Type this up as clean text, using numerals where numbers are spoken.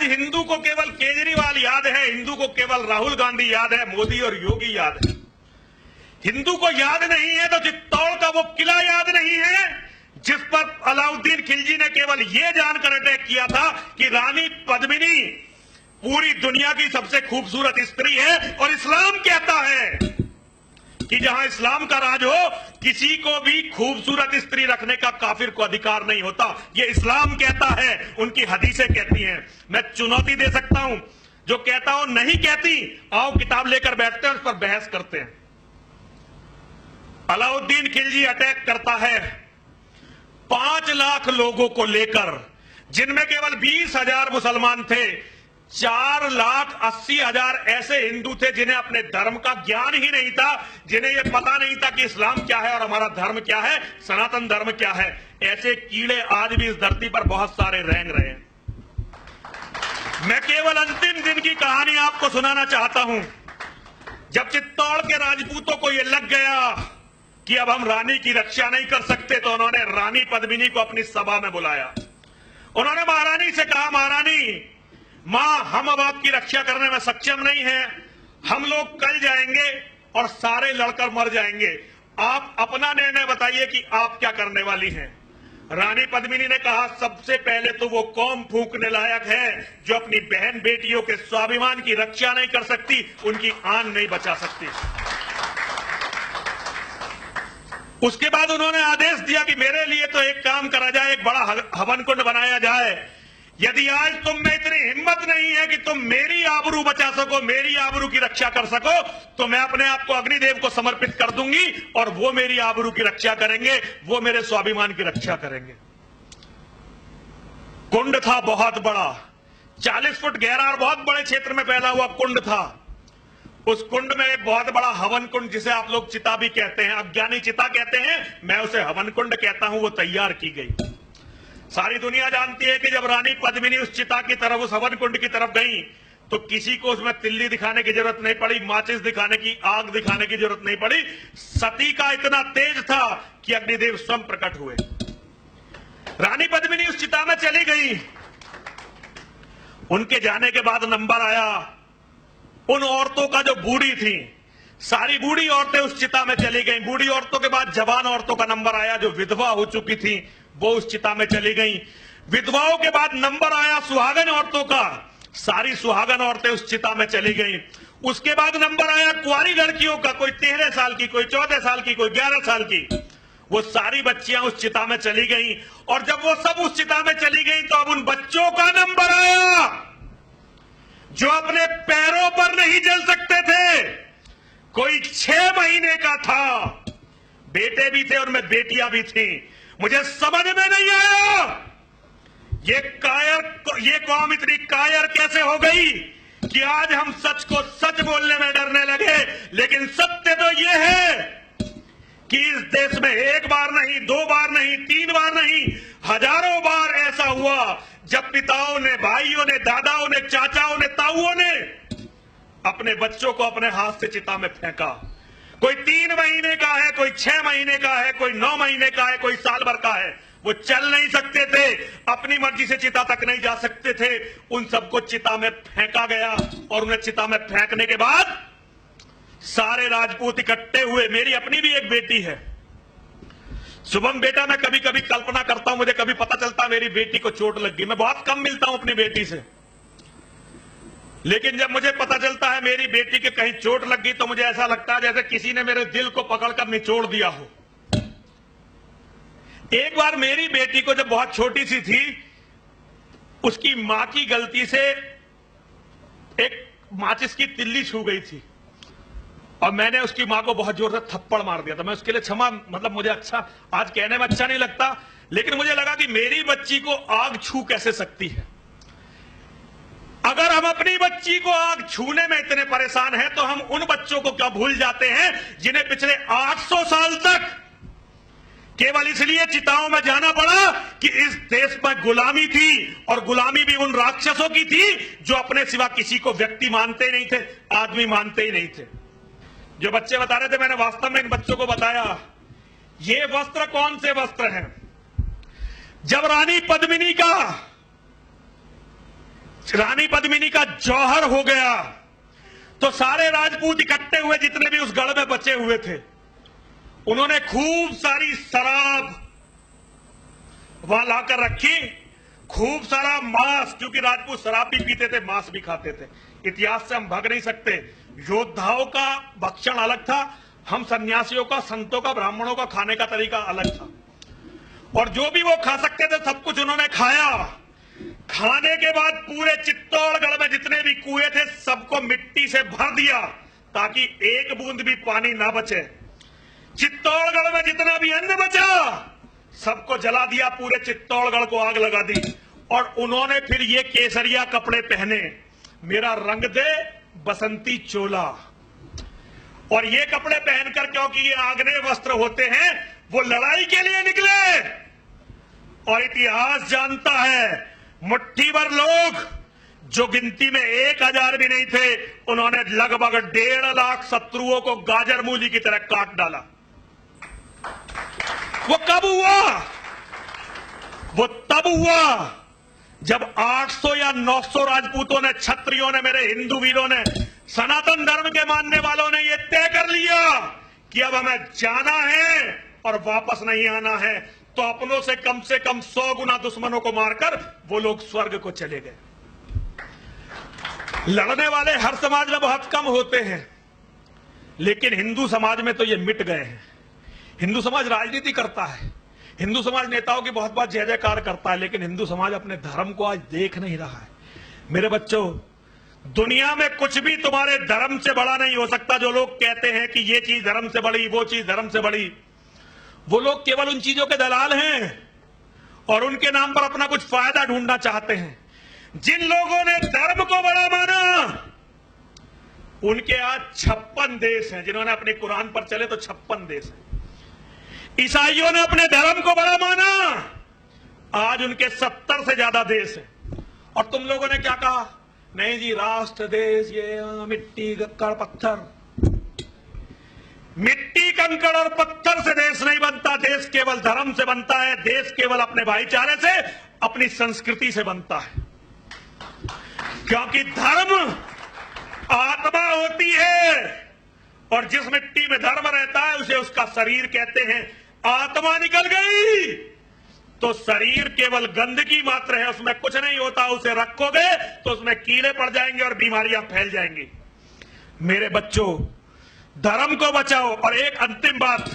आज हिंदू को केवल केजरीवाल याद है, हिंदू को केवल राहुल गांधी याद है, मोदी और योगी याद है। हिंदू को याद नहीं है तो चित्तौड़ का वो किला याद नहीं है जिस पर अलाउद्दीन खिलजी ने केवल ये जानकर अटैक किया था कि रानी पद्मिनी पूरी दुनिया की सबसे खूबसूरत स्त्री है, और इस्लाम कहता है कि जहां इस्लाम का राज हो किसी को भी खूबसूरत स्त्री रखने का काफिर को अधिकार नहीं होता। ये इस्लाम कहता है, उनकी हदीसें कहती हैं। मैं चुनौती दे सकता हूं, जो कहता हूं नहीं कहती, आओ किताब लेकर बैठते हैं, उस पर बहस करते हैं। अलाउद्दीन खिलजी अटैक करता है 5 लाख लोगों को लेकर, जिनमें केवल 20,000 मुसलमान थे, 4,80,000 ऐसे हिंदू थे जिन्हें अपने धर्म का ज्ञान ही नहीं था, जिन्हें यह पता नहीं था कि इस्लाम क्या है और हमारा धर्म क्या है, सनातन धर्म क्या है। ऐसे कीड़े आज भी इस धरती पर बहुत सारे रेंग रहे हैं। मैं केवल अंतिम दिन की कहानी आपको सुनाना चाहता हूं। जब चित्तौड़ के राजपूतों को यह लग गया कि अब हम रानी की रक्षा नहीं कर सकते, तो उन्होंने रानी पद्मिनी को अपनी सभा में बुलाया। उन्होंने महारानी से कहा, महारानी, मां, हम अब आपकी रक्षा करने में सक्षम नहीं है, हम लोग कल जाएंगे और सारे लड़कर मर जाएंगे, आप अपना निर्णय बताइए कि आप क्या करने वाली हैं। रानी पद्मिनी ने कहा, सबसे पहले तो वो कौम फूंकने लायक है जो अपनी बहन बेटियों के स्वाभिमान की रक्षा नहीं कर सकती, उनकी आन नहीं बचा सकती। उसके बाद उन्होंने आदेश दिया कि मेरे लिए तो एक काम करा जाए, एक बड़ा हवन कुंड बनाया जाए। यदि आज तुम में इतनी हिम्मत नहीं है कि तुम मेरी आबरू बचा सको, मेरी आबरू की रक्षा कर सको, तो मैं अपने आप को अग्निदेव को समर्पित कर दूंगी और वो मेरी आबरू की रक्षा करेंगे, वो मेरे स्वाभिमान की रक्षा करेंगे। कुंड था बहुत बड़ा, 40 फुट गहरा और बहुत बड़े क्षेत्र में फैला हुआ कुंड था। उस कुंड में एक बहुत बड़ा हवन कुंड, जिसे आप लोग चिता भी कहते हैं, अज्ञानी चिता कहते हैं, मैं उसे हवन कुंड कहता हूं, वो तैयार की गई। सारी दुनिया जानती है कि जब रानी पद्मिनी उस चिता की तरफ, उस हवन कुंड की तरफ गई, तो किसी को उसमें तिल्ली दिखाने की जरूरत नहीं पड़ी, माचिस दिखाने की, आग दिखाने की जरूरत नहीं पड़ी। सती का इतना तेज था कि अग्निदेव स्वयं प्रकट हुए। रानी पद्मिनी उस चिता में चली गई। उनके जाने के बाद नंबर आया उन औरतों का जो बूढ़ी थी। सारी बूढ़ी औरतें उस चिता में चली गईं। बूढ़ी औरतों के बाद जवान औरतों का नंबर आया, जो विधवा हो चुकी थी, वो उस चिता में चली गईं। विधवाओं के बाद नंबर आया सुहागन औरतों का। सारी सुहागन औरतें उस चिता में चली गईं। उसके बाद नंबर आया कुंवारी लड़कियों का, कोई 13 साल की, कोई 14 साल की, कोई 11 साल की। वो सारी बच्चियां उस चिता में चली गईं। और जब वो सब उस चिता में चली गईं, तो अब उन बच्चों का नंबर आया जो अपने पैरों पर नहीं जल सकते थे। कोई 6 महीने का था, बेटे भी थे और मैं बेटियां भी थी। मुझे समझ में नहीं आया ये कौम इतनी कायर कैसे हो गई कि आज हम सच को सच बोलने में डरने लगे। लेकिन सत्य तो ये है कि इस देश में एक बार नहीं, 2 बार नहीं, 3 बार नहीं, हजारों बार ऐसा हुआ जब पिताओं ने, भाइयों ने, दादाओं ने, चाचाओं ने, ताऊओं ने अपने बच्चों को अपने हाथ से चिता में फेंका। कोई 3 महीने का है, कोई 6 महीने का है, कोई 9 महीने का है, कोई साल भर का है। वो चल नहीं सकते थे, अपनी मर्जी से चिता तक नहीं जा सकते थे। उन सबको चिता में फेंका गया और उन्हें चिता में फेंकने के बाद सारे राजपूत इकट्ठे हुए। मेरी अपनी भी एक बेटी है, शुभम बेटा। मैं कभी कभी कल्पना करता हूं, मुझे कभी पता चलता मेरी बेटी को चोट लग गई। मैं बहुत कम मिलता हूं अपनी बेटी से, लेकिन जब मुझे पता चलता है मेरी बेटी के कहीं चोट लग गई, तो मुझे ऐसा लगता है जैसे किसी ने मेरे दिल को पकड़कर निचोड़ दिया हो। एक बार मेरी बेटी को, जब बहुत छोटी सी थी, उसकी मां की गलती से एक माचिस की तिल्ली छू गई थी और मैंने उसकी मां को बहुत जोर से थप्पड़ मार दिया था। मैं उसके लिए क्षमा, मतलब मुझे अच्छा, आज कहने में अच्छा नहीं लगता, लेकिन मुझे लगा कि मेरी बच्ची को आग छू कैसे सकती है। अगर हम अपनी बच्ची को आग छूने में इतने परेशान हैं, तो हम उन बच्चों को क्या भूल जाते हैं जिन्हें पिछले 800 साल तक केवल इसलिए चिताओं में जाना पड़ा कि इस देश में गुलामी थी, और गुलामी भी उन राक्षसों की थी जो अपने सिवा किसी को व्यक्ति मानते ही नहीं थे, आदमी मानते ही नहीं थे। जो बच्चे बता रहे थे, मैंने वास्तव में इन बच्चों को बताया ये वस्त्र कौन से वस्त्र हैं। जब रानी पद्मिनी का रानी पद्मिनी का जौहर हो गया तो सारे राजपूत इकट्ठे हुए, जितने भी उस गढ़ में बचे हुए थे, उन्होंने खूब सारी शराब वहां लाकर रखी, खूब सारा मांस, क्योंकि राजपूत शराब भी पीते थे, मांस भी खाते थे। इतिहास से हम भाग नहीं सकते। योद्धाओं का भक्षण अलग था, हम सन्यासियों का, संतों का, ब्राह्मणों का खाने का तरीका अलग था। और जो भी वो खा सकते थे सब कुछ उन्होंने खाया। खाने के बाद पूरे चित्तौड़गढ़ में जितने भी कुएं थे सबको मिट्टी से भर दिया ताकि एक बूंद भी पानी ना बचे। चित्तौड़गढ़ में जितना भी अन्न बचा सबको जला दिया, पूरे चित्तौड़गढ़ को आग लगा दी। और उन्होंने फिर ये केसरिया कपड़े पहने, मेरा रंग दे बसंती चोला। और ये कपड़े पहनकर, क्योंकि ये आग्नेय वस्त्र होते हैं, वो लड़ाई के लिए निकले। और इतिहास जानता है, मुट्ठी भर लोग जो गिनती में 1000 भी नहीं थे, उन्होंने लगभग 1.5 लाख शत्रुओं को गाजर मूली की तरह काट डाला। वो कब हुआ? वो तब हुआ जब 800 या 900 राजपूतों ने, क्षत्रियों ने, मेरे हिंदू वीरों ने, सनातन धर्म के मानने वालों ने यह तय कर लिया कि अब हमें जाना है और वापस नहीं आना है। तो अपनों से कम 100 गुना दुश्मनों को मारकर वो लोग स्वर्ग को चले गए। लड़ने वाले हर समाज में बहुत कम होते हैं, लेकिन हिंदू समाज में तो ये मिट गए हैं। हिंदू समाज राजनीति करता है, हिंदू समाज नेताओं की बहुत बात जय जयकार करता है, लेकिन हिंदू समाज अपने धर्म को आज देख नहीं रहा है। मेरे बच्चों, दुनिया में कुछ भी तुम्हारे धर्म से बड़ा नहीं हो सकता। जो लोग कहते हैं कि ये चीज धर्म से बड़ी, वो चीज धर्म से बड़ी, वो लोग केवल उन चीजों के दलाल हैं और उनके नाम पर अपना कुछ फायदा ढूंढना चाहते हैं। जिन लोगों ने धर्म को बड़ा माना, उनके आज 56 देश हैं। जिन्होंने अपने कुरान पर चले तो 56 देश हैं। ईसाइयों ने अपने धर्म को बड़ा माना, आज उनके 70 से ज्यादा देश हैं। और तुम लोगों ने क्या कहा? नहीं जी, राष्ट्र, देश, ये मिट्टी, कंकड़, पत्थर। मिट्टी, कंकड़ और पत्थर से देश नहीं बनता। देश केवल धर्म से बनता है। देश केवल अपने भाईचारे से, अपनी संस्कृति से बनता है। क्योंकि धर्म आत्मा होती है और जिस मिट्टी में धर्म रहता है उसे उसका शरीर कहते हैं। आत्मा निकल गई तो शरीर केवल गंदगी मात्र है, उसमें कुछ नहीं होता। उसे रखोगे तो उसमें कीड़े पड़ जाएंगे और बीमारियां फैल जाएंगी। मेरे बच्चों, धर्म को बचाओ। और एक अंतिम बात,